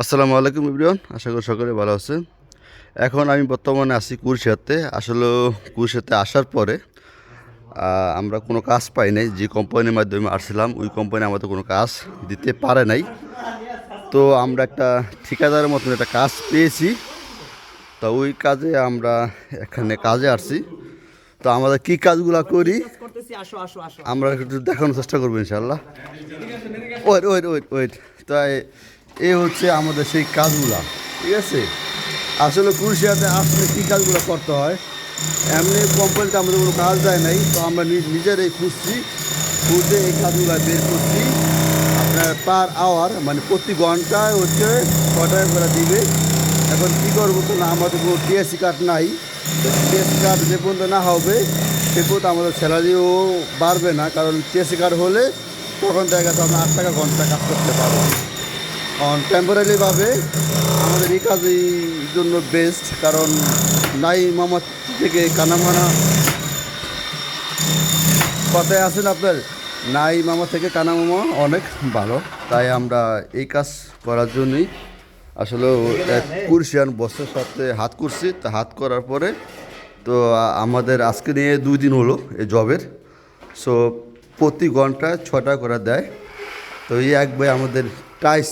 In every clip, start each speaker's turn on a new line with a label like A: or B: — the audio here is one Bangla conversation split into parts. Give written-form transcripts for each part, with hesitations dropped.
A: আসসালামু আলাইকুম এভরিওয়ান, আশা করি সকলে ভালো আছেন। এখন আমি বর্তমানে আছি কুরশিয়াতে। আসলে কুরশিয়াতে আসার পরে আমরা কোনো কাজ পাই নাই। যে কোম্পানির মাধ্যমে আসছিলাম ওই কোম্পানি আমাদের কোনো কাজ দিতে পারে নাই। তো আমরা একটা ঠিকাদারের মতন একটা কাজ পেয়েছি। তো ওই কাজে আমরা এখানে কাজে আসছি। তো আমাদের কী কাজগুলো করি আমরা একটু দেখানোর চেষ্টা করবো ইনশাল্লাহ। ওয়েট ওয়েট ওয়েট ওয়েট তাই এই হচ্ছে আমাদের সেই কাজগুলা, ঠিক আছে। আসলে কুরশিয়াতে আসলে কী কাজগুলো করতে হয়, এমনি কোম্পানিতে আমাদের কোনো কাজ দেয় নাই। তো আমরা নিজেরাই খুঁজে এই কাজগুলো বের করছি। আপনার পার আওয়ার মানে প্রতি ঘন্টায় হচ্ছে 6 টাকা করে দিবে। এখন কী করবো, তো না আমাদের কোনো টিএসসি কার্ড নাই। তো টিএসসি কার্ড যে পর্যন্ত না হবে সে পর্যন্ত আমাদের স্যালারিও বাড়বে না, কারণ টিএসসি কার্ড হলে তখন দেখা গেছে আমরা 8 টাকা ঘন্টা কাজ করতে পারবো। কারণ টেম্পোরারিভাবে আমাদের এই কাজের জন্য বেস্ট, কারণ নাই মামা থেকে কানামানা কথায় আছেন আপনার, নাই মামা থেকে কানামামা অনেক ভালো। তাই আমরা এই কাজ করার জন্যই আসলে কুরশিয়ান বসের সাথে হাত করছি। তা হাত করার পরে তো আমাদের আজকে নিয়ে 2 দিন হলো এই জবের। সো প্রতি ঘন্টায় 6 টাকা করে দেয়। তো এই এক ভাই আমাদের টাইস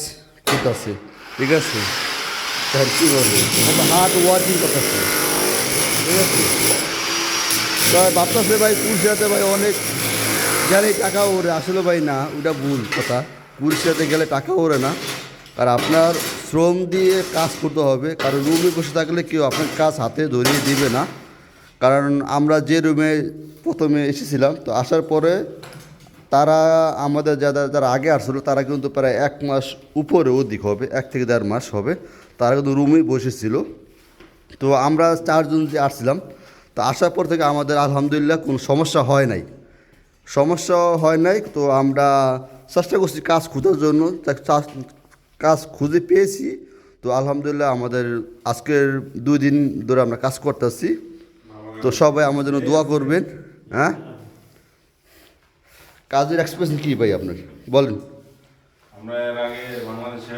A: ঠিক আছে, ঠিক আছে, তার কী বলবে হার্ড ওয়ার্কিং করতেছে, ঠিক আছে। তো ভাবতেছে ভাই কুরশিয়াতে ভাই অনেক গেলে টাকা ওরে, আসলে ভাই না, ওটা ভুল কথা। কুরশিয়াতে গেলে টাকা ওরে না, আর আপনার শ্রম দিয়ে কাজ করতে হবে। কারণ রুমে বসে থাকলে কেউ আপনার কাজ হাতে ধরিয়ে দিবে না। কারণ আমরা যে রুমে প্রথমে এসেছিলাম, তো আসার পরে তারা আমাদের যারা আগে আসছিলো তারা কিন্তু প্রায় 1 মাস উপরে অধিক হবে, 1 থেকে 1.5 মাস হবে, তারা কিন্তু রুমেই বসেছিল। তো আমরা 4 জন যে আসছিলাম, তো আসার পর থেকে আমাদের আলহামদুলিল্লাহ কোনো সমস্যা হয় নাই। তো আমরা চেষ্টা করছি কাজ খোঁজার জন্য, কাজ খুঁজে পেয়েছি। তো আলহামদুলিল্লাহ আমাদের আজকের 2 দিন ধরে আমরা কাজ করতেছি। তো সবাই আমার জন্য দোয়া করবেন। হ্যাঁ, কাজের এক্সপিরিয়েন্স কী ভাই আপনার বলেন।
B: আমরা এর আগে বাংলাদেশে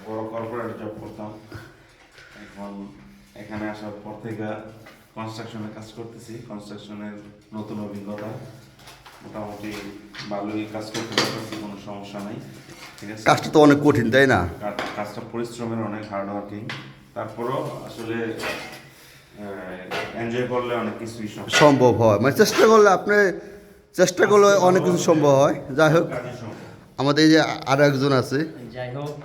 B: বড় কর্পোরেট জব করতাম। এখন এখানে আসার পর থেকে কনস্ট্রাকশনে কাজ করতেছি। কনস্ট্রাকশনের নতুন অভিজ্ঞতা, মোটামুটি ভালোই কাজ করতে পারতেছি, কোনো সমস্যা নাই। ঠিক আছে,
A: কাজটা তো অনেক কঠিন, তাই না?
B: কাজটা পরিশ্রমের, অনেক হার্ড ওয়ার্কিং। তারপরও আসলে এনজয় করলে অনেক কিছুই
A: সম্ভব হয়, মানে চেষ্টা করলে অনেক কিছু সম্ভব হয়। যাই হোক, আমাদের এই যে আরো একজন আছে,
C: যাই হোক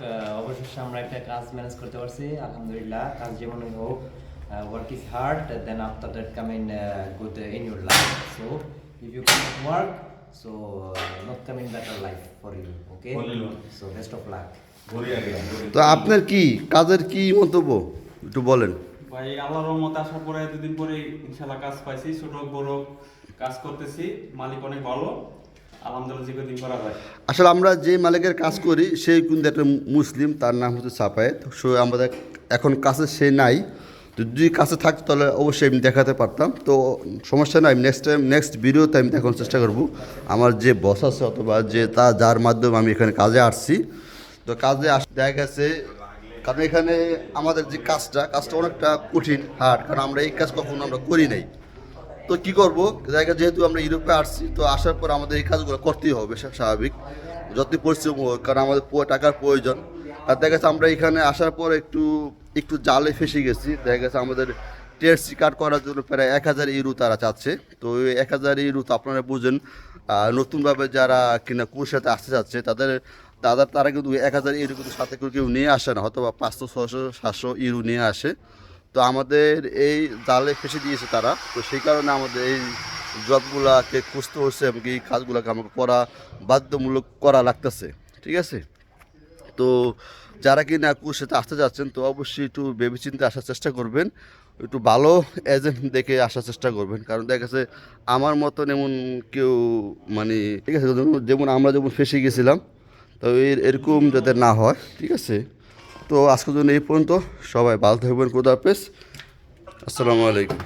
C: অবশেষে আমরা একটা কাজ ম্যানেজ করতে পারছি আলহামদুলিল্লাহ। কাজ যেমনই হোক, work is hard, then after that come in good in your life. So if you can work, so not come in better life for you. Okay, so best of luck.
A: তো আপনার কি কাজের কি মন্তব্য একটু বলেন
D: ভাই। আল্লাহর রহমত আসার পরে 2 দিন পরে ইনশাআল্লাহ কাজ পাইছি। ছোট বড় কাজ করতেছি, মালিক অনেক ভালো, আলহামদুলিল্লাহ। যে কদিন করা যায়,
A: আসলে আমরা যে মালিকের কাজ করি সেই কিন্তু একটা মুসলিম, তার নাম হচ্ছে সাফায়েত। সো আমাদের এখন কাছে সে নাই। তো যদি কাছে থাকতো তাহলে অবশ্যই আমি দেখাতে পারতাম। তো সমস্যা নাই, নেক্সট ভিডিওতে আমি দেখানোর চেষ্টা করব আমার যে বস আছে অথবা যে যার মাধ্যমে আমি এখানে কাজে আসছি। তো কাজে দেখা গেছে, কারণ এখানে আমাদের যে কাজটা অনেকটা কঠিন, হার্ড, কারণ আমরা এই কাজ কখনো আমরা করি নাই। তো কী করবো, জায়গা যেহেতু আমরা ইউরোপে আসছি, তো আসার পর আমাদের এই কাজগুলো করতেই হবে, স্বাভাবিক, যতই পরিশ্রম হোক, কারণ আমাদের টাকার প্রয়োজন। আর দেখা গেছে আমরা এখানে আসার পর একটু জালে ফেসে গেছি। দেখা গেছে আমাদের টিএসসি কার্ড করার জন্য প্রায় 1000 ইউরো তারা চাচ্ছে। তো ওই 1000 ইউরো তো আপনারা বুঝেন, নতুনভাবে যারা কিনা কুরশিয়াতে আসতে চাচ্ছে তারা কিন্তু 1000 ইউরো কিন্তু সাথে করে কেউ নিয়ে আসে না, হয়তো বা 500, 600, 700 ইউরো নিয়ে আসে। তো আমাদের এই জালে ফেসে দিয়েছে তারা। তো সেই কারণে আমাদের এই জবগুলাকে খুঁজতে হচ্ছে এবং এই কাজগুলোকে আমাকে বাধ্যমূলক করা লাগতেছে, ঠিক আছে। তো যারা কি না কুরশিয়াতে আসতে যাচ্ছেন, তো অবশ্যই একটু ভেবেচিন্তে আসার চেষ্টা করবেন, একটু ভালো এজেন্ট দেখে আসার চেষ্টা করবেন। কারণ দেখা গেছে আমার মতন এমন কেউ, মানে ঠিক আছে, আমরা যেমন ফেসে গেছিলাম, তো এরকম যাতে না হয়, ঠিক আছে। তো আজকের জন্য এই পর্যন্ত, সবাই ভালো থাকবেন, খোদা হাফেজ, আসসালামু আলাইকুম।